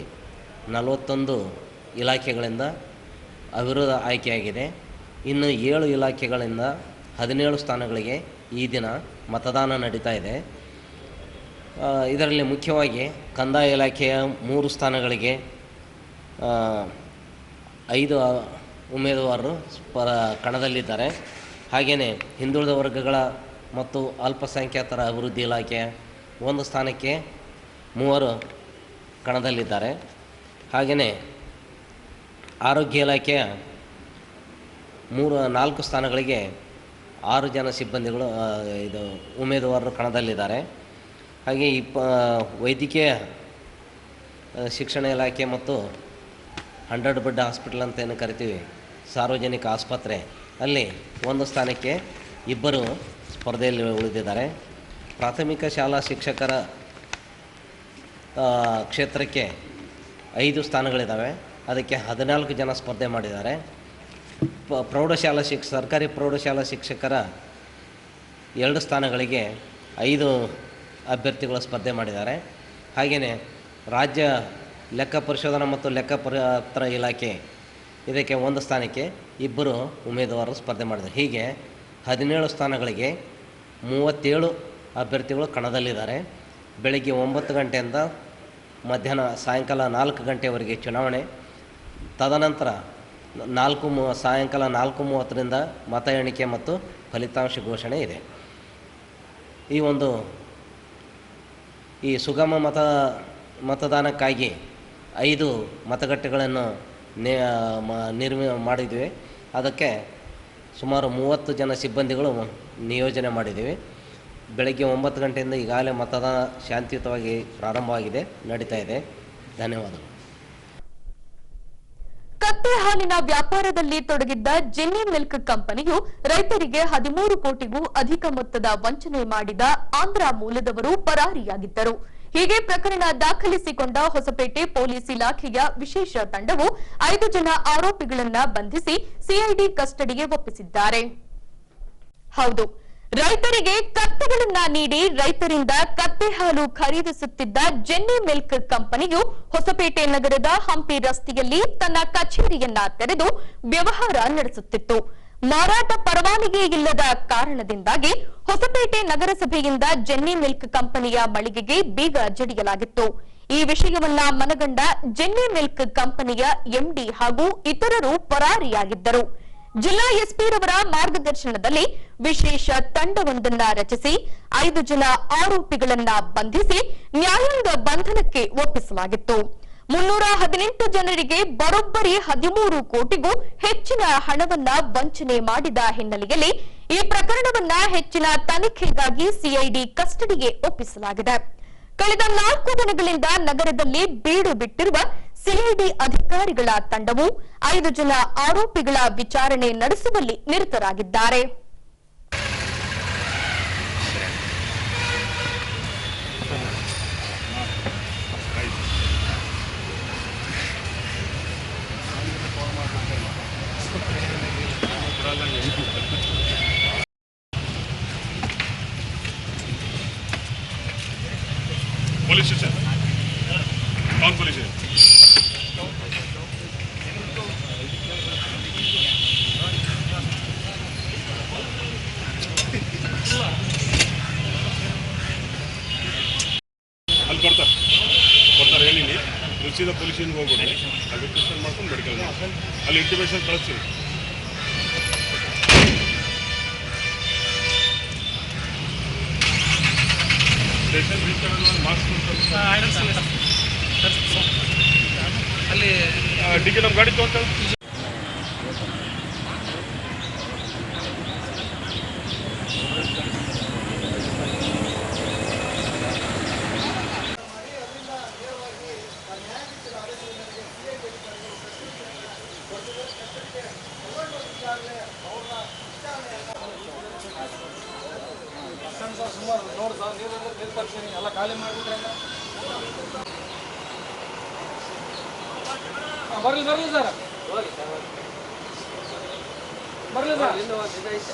E: 41 ಇಲಾಖೆಗಳಿಂದ ಅವಿರೋಧ ಆಯ್ಕೆಯಾಗಿದೆ. ಇನ್ನು 7 ಇಲಾಖೆಗಳಿಂದ 17 ಸ್ಥಾನಗಳಿಗೆ ಈ ದಿನ ಮತದಾನ ನಡೀತಾ ಇದೆ. ಇದರಲ್ಲಿ ಮುಖ್ಯವಾಗಿ ಕಂದಾಯ ಇಲಾಖೆಯ 3 ಸ್ಥಾನಗಳಿಗೆ 5 ಉಮೇದುವಾರರು ಕಣದಲ್ಲಿದ್ದಾರೆ. ಹಾಗೆಯೇ ಹಿಂದುಳಿದ ವರ್ಗಗಳ ಮತ್ತು ಅಲ್ಪಸಂಖ್ಯಾತರ ಅಭಿವೃದ್ಧಿ ಇಲಾಖೆಯ 1 ಸ್ಥಾನಕ್ಕೆ 3 ಕಣದಲ್ಲಿದ್ದಾರೆ. ಹಾಗೆಯೇ ಆರೋಗ್ಯ ಇಲಾಖೆಯ 4 ಸ್ಥಾನಗಳಿಗೆ 6 ಜನ ಸಿಬ್ಬಂದಿಗಳು ಉಮೇದುವಾರರು ಕಣದಲ್ಲಿದ್ದಾರೆ. ಹಾಗೆ ವೈದ್ಯಕೀಯ ಶಿಕ್ಷಣ ಇಲಾಖೆ ಮತ್ತು 100 ಬೆಡ್ ಹಾಸ್ಪಿಟಲ್ ಅಂತ ಏನು ಕರಿತೀವಿ, ಸಾರ್ವಜನಿಕ ಆಸ್ಪತ್ರೆ, ಅಲ್ಲಿ 1 ಸ್ಥಾನಕ್ಕೆ 2 ಸ್ಪರ್ಧೆಯಲ್ಲಿ ಉಳಿದಿದ್ದಾರೆ. ಪ್ರಾಥಮಿಕ ಶಾಲಾ ಶಿಕ್ಷಕರ ಕ್ಷೇತ್ರಕ್ಕೆ 5 ಸ್ಥಾನಗಳಿದ್ದಾವೆ, ಅದಕ್ಕೆ 14 ಜನ ಸ್ಪರ್ಧೆ ಮಾಡಿದ್ದಾರೆ. ಸರ್ಕಾರಿ ಪ್ರೌಢಶಾಲಾ ಶಿಕ್ಷಕರ 2 ಸ್ಥಾನಗಳಿಗೆ 5 ಅಭ್ಯರ್ಥಿಗಳು ಸ್ಪರ್ಧೆ ಮಾಡಿದ್ದಾರೆ. ಹಾಗೆಯೇ ರಾಜ್ಯ ಲೆಕ್ಕ ಪರಿಶೋಧನಾ ಮತ್ತು ಲೆಕ್ಕಪತ್ರ ಇಲಾಖೆ ಇದಕ್ಕೆ 1 ಸ್ಥಾನಕ್ಕೆ 2 ಉಮೇದುವಾರರು ಸ್ಪರ್ಧೆ ಮಾಡಿದ್ದಾರೆ. ಹೀಗೆ 17 ಸ್ಥಾನಗಳಿಗೆ 37 ಅಭ್ಯರ್ಥಿಗಳು ಕಣದಲ್ಲಿದ್ದಾರೆ. ಬೆಳಗ್ಗೆ 9 ಗಂಟೆಯಿಂದ ಸಾಯಂಕಾಲ 4 ಗಂಟೆವರೆಗೆ ಚುನಾವಣೆ. ತದನಂತರ ಸಾಯಂಕಾಲ 4:30ರಿಂದ ಮತ ಎಣಿಕೆ ಮತ್ತು ಫಲಿತಾಂಶ ಘೋಷಣೆ ಇದೆ. ಈ ಸುಗಮ ಮತದಾನಕ್ಕಾಗಿ 5 ಮತಗಟ್ಟೆಗಳನ್ನು ಮಾಡಿದ್ವಿ. ಅದಕ್ಕೆ ಸುಮಾರು 30 ಜನ ಸಿಬ್ಬಂದಿಗಳು ನಿಯೋಜನೆ ಮಾಡಿದ್ದೀವಿ. ಬೆಳಗ್ಗೆ 9 ಗಂಟೆಯಿಂದ ಈಗಾಗಲೇ ಮತದಾನ ಶಾಂತಿಯುತವಾಗಿ ಪ್ರಾರಂಭವಾಗಿದೆ, ನಡೀತಾ ಇದೆ. ಧನ್ಯವಾದಗಳು.
A: ಕತ್ತೆ ಹಾಲಿನ ವ್ಯಾಪಾರದಲ್ಲಿ ತೊಡಗಿದ್ದ ಜೆನ್ನಿ ಮಿಲ್ಕ್ ಕಂಪನಿಯು ರೈತರಿಗೆ 13 ಕೋಟಿಗೂ ಅಧಿಕ ಮೊತ್ತದ ವಂಚನೆ ಮಾಡಿದ ಆಂಧ್ರ ಮೂಲದವರು ಪರಾರಿಯಾಗಿದ್ದರು. ಹೀಗೆ ಪ್ರಕರಣ ದಾಖಲಿಸಿಕೊಂಡ ಹೊಸಪೇಟೆ ಪೊಲೀಸ್ ಇಲಾಖೆಯ ವಿಶೇಷ ತಂಡವು 5 ಜನ ಆರೋಪಿಗಳನ್ನ ಬಂಧಿಸಿ ಸಿಐಡಿ ಕಸ್ಟಡಿಗೆ ಒಪ್ಪಿಸಿದ್ದಾರೆ. ಹೌದು, ರೈತರಿಗೆ ಕತ್ತೆಗಳನ್ನ ನೀಡಿ ರೈತರಿಂದ ಕತ್ತೆ ಹಾಲು ಖರೀದಿಸುತ್ತಿದ್ದ ಜೆನ್ನಿ ಮಿಲ್ಕ್ ಕಂಪನಿಯು ಹೊಸಪೇಟೆ ನಗರದ ಹಂಪಿ ರಸ್ತೆಯಲ್ಲಿ ತನ್ನ ಕಚೇರಿಯನ್ನ ತೆರೆದು ವ್ಯವಹಾರ ನಡೆಸುತ್ತಿತ್ತು. ಮಾರಾಟ ಪರವಾನಗಿ ಇಲ್ಲದ ಕಾರಣದಿಂದಾಗಿ ಹೊಸಪೇಟೆ ನಗರಸಭೆಯಿಂದ ಜೆನ್ನಿ ಮಿಲ್ಕ್ ಕಂಪನಿಯ ಮಳಿಗೆಗೆ ಬೀಗ ಜಡಿಯಲಾಗಿತ್ತು. ಈ ವಿಷಯವನ್ನ ಮನಗಂಡ ಜೆನ್ನಿ ಮಿಲ್ಕ್ ಕಂಪನಿಯ ಎಂಡಿ ಹಾಗೂ ಇತರರು ಪರಾರಿಯಾಗಿದ್ದರು. ಜಿಲ್ಲಾ ಎಸ್ಪಿ ರವರ ಮಾರ್ಗದರ್ಶನದಲ್ಲಿ ವಿಶೇಷ ತಂಡವೊಂದನ್ನ ರಚಿಸಿ 5 ಜನ ಆರೋಪಿಗಳನ್ನ ಬಂಧಿಸಿ ನ್ಯಾಯಾಂಗ ಬಂಧನಕ್ಕೆ ಒಪ್ಪಿಸಲಾಗಿತ್ತು. 318 ಜನರಿಗೆ ಬರೋಬ್ಬರಿ 13 ಕೋಟಿಗೂ ಹೆಚ್ಚಿನ ಹಣವನ್ನ ವಂಚನೆ ಮಾಡಿದ ಹಿನ್ನೆಲೆಯಲ್ಲಿ ಈ ಪ್ರಕರಣವನ್ನ ಹೆಚ್ಚಿನ ತನಿಖೆಗಾಗಿ ಸಿಐಡಿ ಕಸ್ಟಡಿಗೆ ಒಪ್ಪಿಸಲಾಗಿದೆ. ಕಳೆದ 4 ದಿನಗಳಿಂದ ನಗರದಲ್ಲಿ ಬೀಡು ಬಿಟ್ಟಿರುವ ಸಿಐಡಿ ಅಧಿಕಾರಿಗಳ ತಂಡವು 5 ಜನ ಆರೋಪಿಗಳ ವಿಚಾರಣೆ ನಡೆಸುವಲ್ಲಿ ನಿರತರಾಗಿದ್ದಾರೆ.
F: पुलिस स्टेशन कौन पुलिस है? ಅಲ್ಲಿ ಕೊಡ್ತಾರೆ ಹೇಳಿ ನೀವು ಸೀದಾ ಪೊಲೀಸಿಗೆ ಹೋಗ್ಬಿಡ್ರಿ. ಅಲ್ಲಿ ರಿಜಿಸ್ಟರ್ ಮಾಡ್ಕೊಂಡು ಮೆಡಿಕಲ್ ಅಲ್ಲಿ ಇಂಟಿಮೇಷನ್ ಕಳಿಸ್ತೀವಿ. ಸ್ಟೇಷನ್ ಮಾಸ್ಕ್ ಅಲ್ಲಿ ಡಿಕ್ಕಿ ನಮ್ಮ ಗಾಡಿ ತೊಗೊಂಡು ಸುಮಾರು ನೋಡಿ ಸರ್, ನೀರು ತರ್ತೀನಿ ಎಲ್ಲ ಖಾಲಿ ಮಾಡಿಬಿಟ್ರೆ ಬರಲಿ ಸರ್, ಬರಲಿ ಸರ್. ಇನ್ನೂ ಒಂದು ದಿನ ಐತೆ.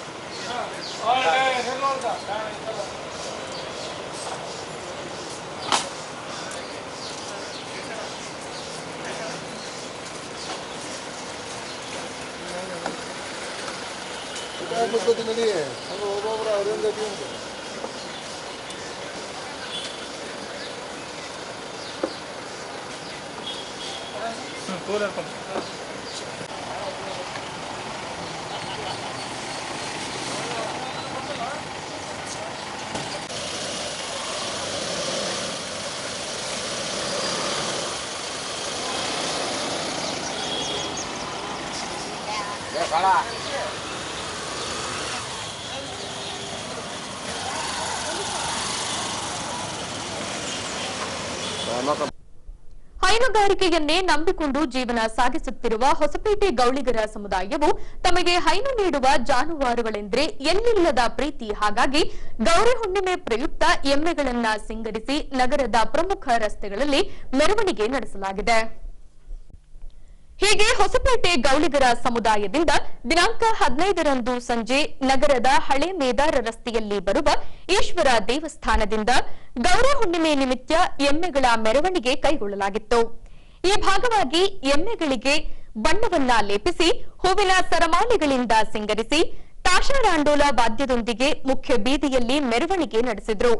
F: ನಡಿ ಒಬ್ಬೊಬ್ರು ಅವರಿಂದ
A: ಹೈನುಗಾರಿಕೆಯನ್ನೇ ನಂಬಿಕೊಂಡು ಜೀವನ ಸಾಗಿಸುತ್ತಿರುವ ಹೊಸಪೇಟೆ ಗೌಳಿಗರ ಸಮುದಾಯವು ತಮಗೆ ಹೈನು ನೀಡುವ ಜಾನುವಾರುಗಳೆಂದರೆ ಎಲ್ಲಿಲ್ಲದ ಪ್ರೀತಿ. ಹಾಗಾಗಿ ಗೌರಿ ಹುಣ್ಣಿಮೆ ಪ್ರಯುಕ್ತ ಎಮ್ಮೆಗಳನ್ನ ಸಿಂಗರಿಸಿ ನಗರದ ಪ್ರಮುಖ ರಸ್ತೆಗಳಲ್ಲಿ ಮೆರವಣಿಗೆ ನಡೆಸಲಾಗಿದೆ. ಹೀಗೆ ಹೊಸಪೇಟೆ ಗೌಳಿಗರ ಸಮುದಾಯದಿಂದ ದಿನಾಂಕ 15ರಂದು ಸಂಜೆ ನಗರದ ಹಳೆ ಮೇದಾರ ರಸ್ತೆಯಲ್ಲಿ ಬರುವ ಈಶ್ವರ ದೇವಸ್ಥಾನದಿಂದ ಗೌರಿ ಹುಣ್ಣಿಮೆ ನಿಮಿತ್ತ ಎಮ್ಮೆಗಳ ಮೆರವಣಿಗೆ ಕೈಗೊಳ್ಳಲಾಗಿತ್ತು. ಈ ಭಾಗವಾಗಿ ಎಮ್ಮೆಗಳಿಗೆ ಬಣ್ಣವನ್ನ ಲೇಪಿಸಿ ಹೂವಿನ ಸರಮಾಲೆಗಳಿಂದ ಸಿಂಗರಿಸಿ ತಾಷಾರಾಂಡೋಲ ವಾದ್ಯದೊಂದಿಗೆ ಮುಖ್ಯ ಬೀದಿಯಲ್ಲಿ ಮೆರವಣಿಗೆ ನಡೆಸಿದ್ರು.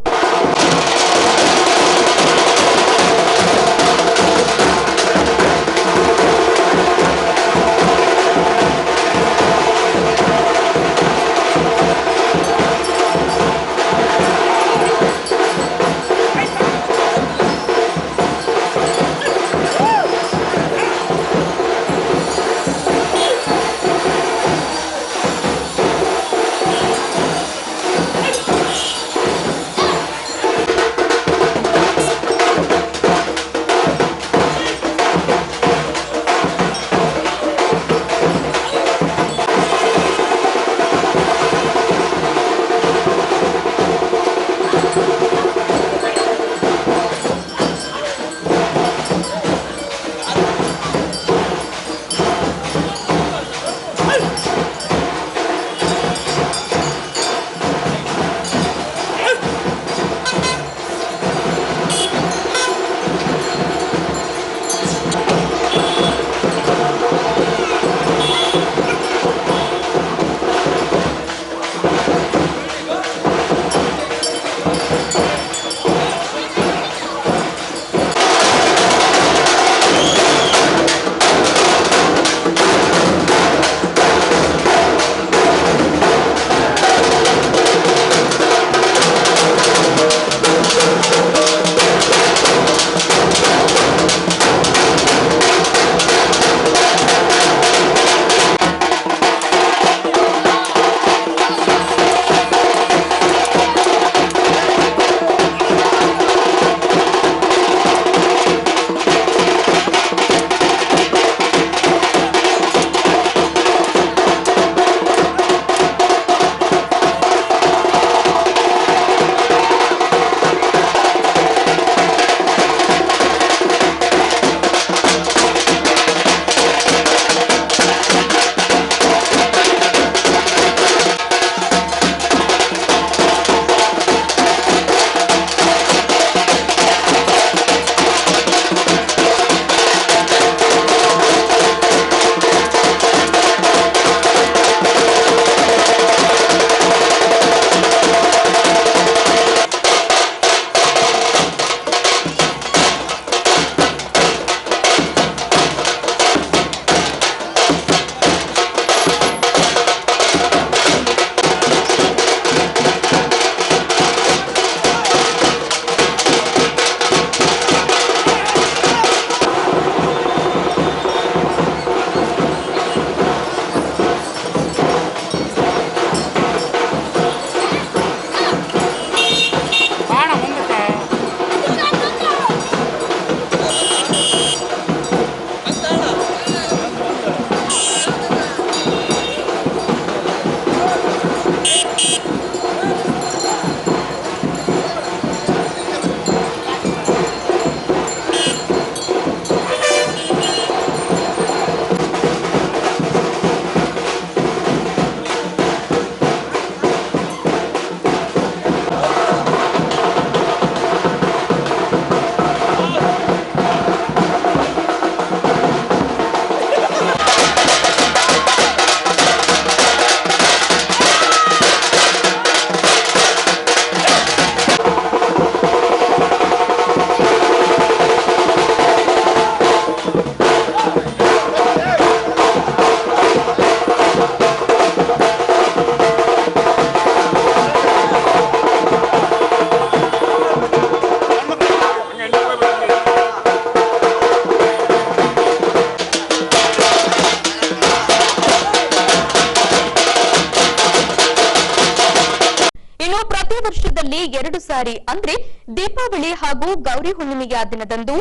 A: ವರ್ಷದಲ್ಲಿ 2 ಸಾರಿ ಅಂದ್ರೆ ದೀಪಾವಳಿ ಹಾಗೂ ಗೌರಿ ಹುಣ್ಣಿಮೆಯ ದಿನದಂದು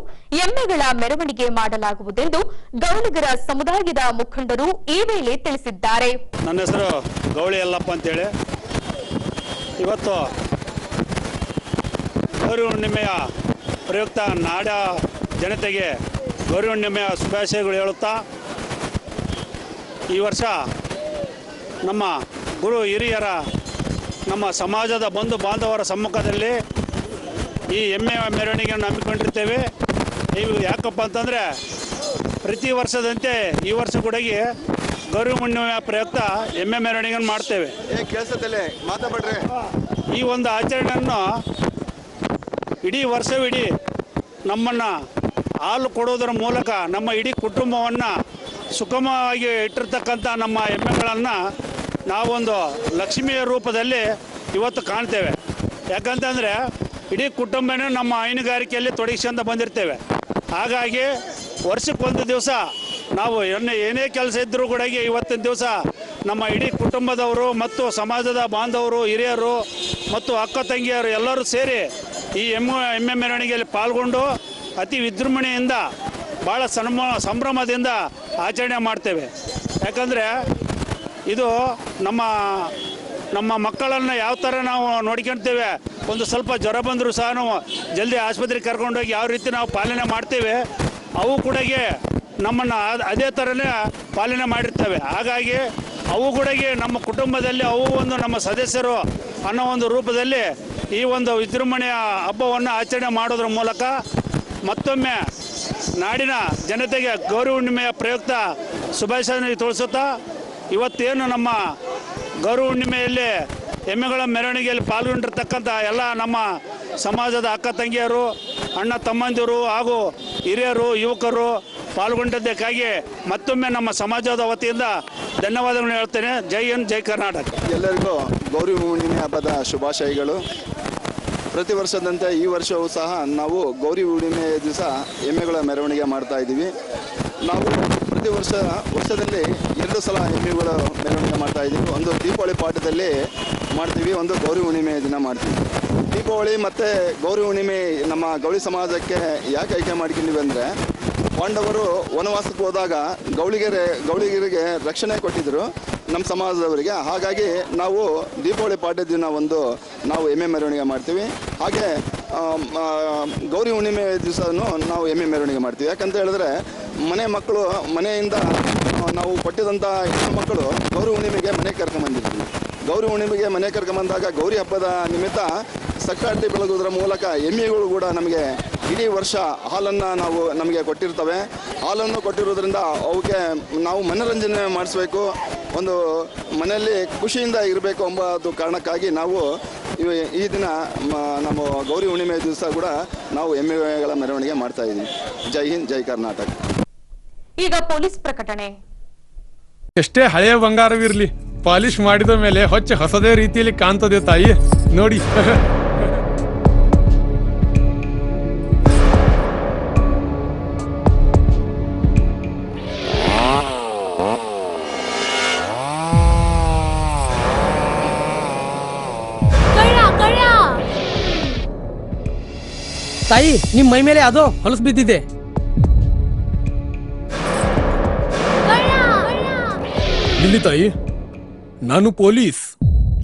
A: ಎಮ್ಮೆಗಳ ಮೆರವಣಿಗೆ ಮಾಡಲಾಗುವುದೆಂದು ಗೌಳಿಗರ ಸಮುದಾಯದ ಮುಖಂಡರು ಈ ವೇಳೆ ತಿಳಿಸಿದ್ದಾರೆ.
G: ನನ್ನ ಹೆಸರು ಗೌಳಿ ಯಲ್ಲಪ್ಪ ಅಂತೇಳಿ. ಇವತ್ತು ಗೌರಿ ಹುಣ್ಣಿಮೆಯ ಪ್ರಯುಕ್ತ ನಾಡ ಜನತೆಗೆ ಗೌರಿ ಹುಣ್ಣಿಮೆಯ ಶುಭಾಶಯಗಳು ಹೇಳುತ್ತಾ, ಈ ವರ್ಷ ನಮ್ಮ ಗುರು ಹಿರಿಯರ ನಮ್ಮ ಸಮಾಜದ ಬಂಧು ಬಾಂಧವರ ಸಮ್ಮುಖದಲ್ಲಿ ಈ ಎಮ್ಮೆಯ ಮೆರವಣಿಗೆಯನ್ನು ಹಮ್ಮಿಕೊಂಡಿರ್ತೇವೆ. ಇವು ಯಾಕಪ್ಪ ಅಂತಂದರೆ ಪ್ರತಿ ವರ್ಷದಂತೆ ಈ ವರ್ಷ ಕೂಡ ಗೌರಿ ಹುಣ್ಣಿಮೆಯ ಪ್ರಯುಕ್ತ ಎಮ್ಮೆ ಮೆರವಣಿಗೆಯನ್ನು ಮಾಡ್ತೇವೆ. ಈ ಒಂದು ಆಚರಣೆಯನ್ನು ಇಡೀ ವರ್ಷವಿಡೀ ನಮ್ಮನ್ನು ಹಾಲು ಕೊಡೋದರ ಮೂಲಕ ನಮ್ಮ ಇಡೀ ಕುಟುಂಬವನ್ನು ಸುಗಮವಾಗಿ ಇಟ್ಟಿರ್ತಕ್ಕಂಥ ನಮ್ಮ ಎಮ್ಮೆಗಳನ್ನು ನಾವೊಂದು ಲಕ್ಷ್ಮಿಯ ರೂಪದಲ್ಲಿ ಇವತ್ತು ಕಾಣ್ತೇವೆ. ಯಾಕಂತಂದರೆ ಇಡೀ ಕುಟುಂಬನೇ ನಮ್ಮ ಹೈನುಗಾರಿಕೆಯಲ್ಲಿ ತೊಡಗಿಸ್ಕೊಂಡು ಬಂದಿರ್ತೇವೆ. ಹಾಗಾಗಿ ವರ್ಷಕ್ಕೊಂದು ದಿವಸ ನಾವು ಏನೇ ಕೆಲಸ ಇದ್ದರೂ ಕೂಡ ಇವತ್ತಿನ ದಿವಸ ನಮ್ಮ ಇಡೀ ಕುಟುಂಬದವರು ಮತ್ತು ಸಮಾಜದ ಬಾಂಧವರು, ಹಿರಿಯರು ಮತ್ತು ಅಕ್ಕ ತಂಗಿಯರು ಎಲ್ಲರೂ ಸೇರಿ ಈ ಎಮ್ಮೆ ಮೆರವಣಿಗೆಯಲ್ಲಿ ಪಾಲ್ಗೊಂಡು ಅತಿ ವಿಜೃಂಭಣೆಯಿಂದ ಭಾಳ ಸಂಭ್ರಮದಿಂದ ಆಚರಣೆ ಮಾಡ್ತೇವೆ. ಯಾಕಂದರೆ ಇದು ನಮ್ಮ ಮಕ್ಕಳನ್ನು ಯಾವ ಥರ ನಾವು ನೋಡ್ಕೊಳ್ತೇವೆ, ಒಂದು ಸ್ವಲ್ಪ ಜ್ವರ ಬಂದರೂ ಸಹ ನಾವು ಜಲ್ದಿ ಆಸ್ಪತ್ರೆಗೆ ಕರ್ಕೊಂಡೋಗಿ ಯಾವ ರೀತಿ ನಾವು ಪಾಲನೆ ಮಾಡ್ತೇವೆ, ಅವು ಕೂಡ ನಮ್ಮನ್ನು ಅದೇ ಥರನೇ ಪಾಲನೆ ಮಾಡಿರ್ತವೆ. ಹಾಗಾಗಿ ಅವು ಕೂಡ ನಮ್ಮ ಕುಟುಂಬದಲ್ಲಿ ಅವು ಒಂದು ನಮ್ಮ ಸದಸ್ಯರು ಅನ್ನೋ ಒಂದು ರೂಪದಲ್ಲಿ ಈ ಒಂದು ವಿಜೃಂಭಣೆಯ ಹಬ್ಬವನ್ನು ಆಚರಣೆ ಮಾಡೋದ್ರ ಮೂಲಕ ಮತ್ತೊಮ್ಮೆ ನಾಡಿನ ಜನತೆಗೆ ಗೌರಿ ಹುಣ್ಣಿಮೆಯ ಪ್ರಯುಕ್ತ ಶುಭಾಶಯ ತಿಳಿಸುತ್ತಾ, ಇವತ್ತೇನು ನಮ್ಮ ಗೌರಿ ಹುಣ್ಣಿಮೆಯಲ್ಲಿ ಎಮ್ಮೆಗಳ ಮೆರವಣಿಗೆಯಲ್ಲಿ ಪಾಲ್ಗೊಂಡಿರ್ತಕ್ಕಂಥ ಎಲ್ಲ ನಮ್ಮ ಸಮಾಜದ ಅಕ್ಕ ತಂಗಿಯರು, ಅಣ್ಣ ತಮ್ಮಂದಿರು ಹಾಗೂ ಹಿರಿಯರು, ಯುವಕರು ಪಾಲ್ಗೊಂಡಿದ್ದಕ್ಕಾಗಿ ಮತ್ತೊಮ್ಮೆ ನಮ್ಮ ಸಮಾಜದ ವತಿಯಿಂದ ಧನ್ಯವಾದಗಳನ್ನು ಹೇಳ್ತೇನೆ. ಜೈ ಹಿಂದ್, ಜೈ ಕರ್ನಾಟಕ.
H: ಎಲ್ಲರಿಗೂ ಗೌರಿ ಹುಣ್ಣಿಮೆ ಹಬ್ಬದ ಶುಭಾಶಯಗಳು. ಪ್ರತಿ ವರ್ಷದಂತೆ ಈ ವರ್ಷವೂ ಸಹ ನಾವು ಗೌರಿ ಹುಣ್ಣಿಮೆಯ ದಿವಸ ಎಮ್ಮೆಗಳ ಮೆರವಣಿಗೆ ಮಾಡ್ತಾ ಇದ್ದೀವಿ. ನಾವು ಪ್ರತಿ ವರ್ಷದಲ್ಲಿ 2 ಸಲ ಎಮ್ಮೆಗಳ ಮೆರವಣಿಗೆ ಮಾಡ್ತಾ ಇದ್ದೀವಿ. ಒಂದು ದೀಪಾವಳಿ ಪಾಠದಲ್ಲಿ ಮಾಡ್ತೀವಿ, ಒಂದು ಗೌರಿ ಹುಣ್ಣಿಮೆಯ ದಿನ ಮಾಡ್ತೀವಿ. ದೀಪಾವಳಿ ಮತ್ತು ಗೌರಿ ಹುಣ್ಣಿಮೆ ನಮ್ಮ ಗೌಳಿ ಸಮಾಜಕ್ಕೆ ಯಾಕೆ ಆಯ್ಕೆ ಮಾಡ್ಕೊಂಡಿವಿ ಅಂದರೆ, ಪಾಂಡವರು ವನವಾಸಕ್ಕೆ ಹೋದಾಗ ಗೌಳಿಗರಿಗೆ ರಕ್ಷಣೆ ಕೊಟ್ಟಿದ್ದರು ನಮ್ಮ ಸಮಾಜದವರಿಗೆ. ಹಾಗಾಗಿ ನಾವು ದೀಪಾವಳಿ ಪಾಡ್ಯ ದಿನ ನಾವು ಎಮ್ಮೆ ಮೆರವಣಿಗೆ ಮಾಡ್ತೀವಿ. ಹಾಗೆ ಗೌರಿ ಹುಣ್ಣಿಮೆ ದಿವಸನೂ ನಾವು ಎಮ್ಮೆ ಮೆರವಣಿಗೆ ಮಾಡ್ತೀವಿ. ಯಾಕಂತ ಹೇಳಿದ್ರೆ ಮನೆಯಿಂದ ನಾವು ಕೊಟ್ಟಿದಂಥ ಹೆಣ್ಣು ಗೌರಿ ಹುಣ್ಣಿಮೆಗೆ ಮನೆಗೆ ಕರ್ಕೊಂಬಂದಿರ್ತೀವಿ. ಗೌರಿ ಹುಣ್ಣಿಮೆಗೆ ಮನೆ ಕರ್ಕೊಂಬಂದಾಗ ಗೌರಿ ಹಬ್ಬದ ನಿಮಿತ್ತ ಸಕ್ಕಾಟಿ ಬೆಳಗೋದ್ರ ಮೂಲಕ ಎಮ್ಮೆಗಳು ಕೂಡ ನಮಗೆ ಇಡೀ ವರ್ಷ ಹಾಲನ್ನು ನಮಗೆ ಕೊಟ್ಟಿರ್ತವೆ. ಹಾಲನ್ನು ಕೊಟ್ಟಿರೋದ್ರಿಂದ ಅವಕ್ಕೆ ನಾವು ಮನೋರಂಜನೆ ಮಾಡಿಸ್ಬೇಕು, ಒಂದು ಮನೆಯಲ್ಲಿ ಖುಷಿಯಿಂದ ಇರಬೇಕು ಎಂಬ ಕಾರಣಕ್ಕಾಗಿ ನಾವು ಈ ದಿನ ನಮ್ಮ ಗೌರಿ ಹುಣ್ಣಿಮೆ ದಿವಸ ಕೂಡ ನಾವು ಎಮ್ಮೆಗಳ ಮೆರವಣಿಗೆ ಮಾಡ್ತಾ ಇದ್ದೀವಿ. ಜೈ ಹಿಂದ್, ಜೈ ಕರ್ನಾಟಕ.
A: ಈಗ ಪೊಲೀಸ್ ಪ್ರಕಟಣೆ.
I: ಎಷ್ಟೇ ಹಳೆಯ ಬಂಗಾರವಿರ್ಲಿ, ಪಾಲಿಶ್ ಮಾಡಿದ ಮೇಲೆ ಹೊಸದೇ ರೀತಿಯಲ್ಲಿ ಕಾಣ್ತದೆ ತಾಯಿ, ನೋಡಿ.
J: ತಾಯಿ, ನಿಮ್ ಮೈ ಮೇಲೆ ಅದು ಹೊಲಸು ಬಿದ್ದಿದೆ.
I: ಇಲ್ಲಿ ತಾಯಿ, ನಾನು ಪೊಲೀಸ್.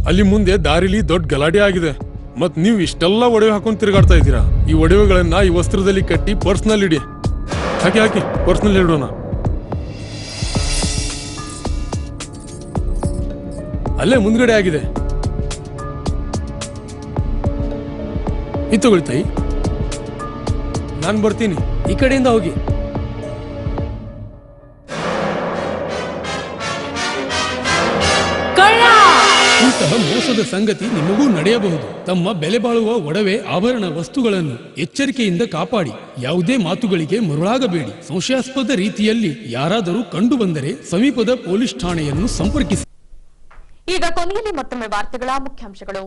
I: ಅಲ್ಲಿ ಮುಂದೆ ದಾರಿಲಿ ದೊಡ್ಡ ಗಲಾಟೆ ಆಗಿದೆ, ಮತ್ ನೀವು ಇಷ್ಟೆಲ್ಲ ಒಡವೆ ಹಾಕೊಂಡು ತಿರುಗಾಡ್ತಾ ಇದ್ದೀರಾ. ಈ ಒಡವೆಗಳನ್ನ ಈ ವಸ್ತ್ರದಲ್ಲಿ ಕಟ್ಟಿ ಪರ್ಸ್ನಲ್ಲಿ ಇಡಿ. ಹಾಕಿ ಪರ್ಸ್ನಲ್ಲಿ ಇಡೋಣ. ಅಲ್ಲೇ ಮುಂದ್ಗಡೆ ಆಗಿದೆ. ಇದು ತಗೊಳ್ಳಿ ತಾಯಿ, ನಾನು ಬರ್ತೀನಿ.
J: ಈ ಕಡೆಯಿಂದ ಹೋಗಿ.
I: ಇಂತಹ ಮೋಸದ ಸಂಗತಿ ನಿಮಗೂ ನಡೆಯಬಹುದು. ತಮ್ಮ ಬೆಲೆ ಬಾಳುವ ಒಡವೆ ಆಭರಣ ವಸ್ತುಗಳನ್ನು ಎಚ್ಚರಿಕೆಯಿಂದ ಕಾಪಾಡಿ. ಯಾವುದೇ ಮಾತುಗಳಿಗೆ ಮರುಳಾಗಬೇಡಿ. ಸಂಶಯಾಸ್ಪದ ರೀತಿಯಲ್ಲಿ ಯಾರಾದರೂ ಕಂಡು ಬಂದರೆ ಸಮೀಪದ ಪೊಲೀಸ್ ಠಾಣೆಯನ್ನು ಸಂಪರ್ಕಿಸಿ.
A: ಈಗ ಕೊನೆಯಲ್ಲಿ ಮತ್ತೊಮ್ಮೆ ವಾರ್ತೆಗಳ ಮುಖ್ಯಾಂಶಗಳು.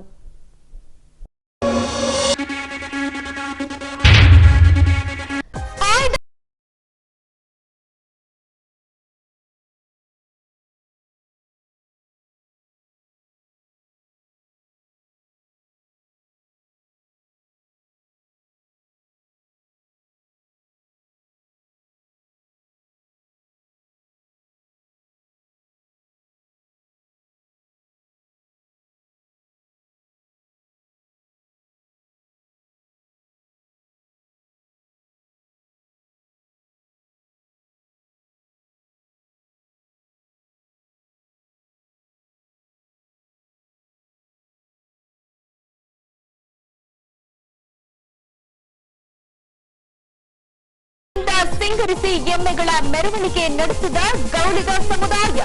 A: ಸಿಂಗರಿಸಿ ಎಮ್ಮೆಗಳ ಮೆರವಣಿಗೆ ನಡೆಸಿದ ಗೌಳಿಗ ಸಮುದಾಯ.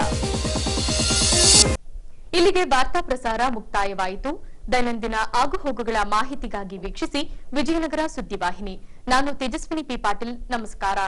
A: ಇಲ್ಲಿಗೆ ವಾರ್ತಾ ಪ್ರಸಾರ ಮುಕ್ತಾಯವಾಯಿತು. ದೈನಂದಿನ ಆಗುಹೋಗುಗಳ ಮಾಹಿತಿಗಾಗಿ ವೀಕ್ಷಿಸಿ ವಿಜಯನಗರ ಸುದ್ದಿವಾಹಿನಿ. ನಾನು ತೇಜಸ್ವಿನಿ ಪಿ ಪಾಟೀಲ್. ನಮಸ್ಕಾರ.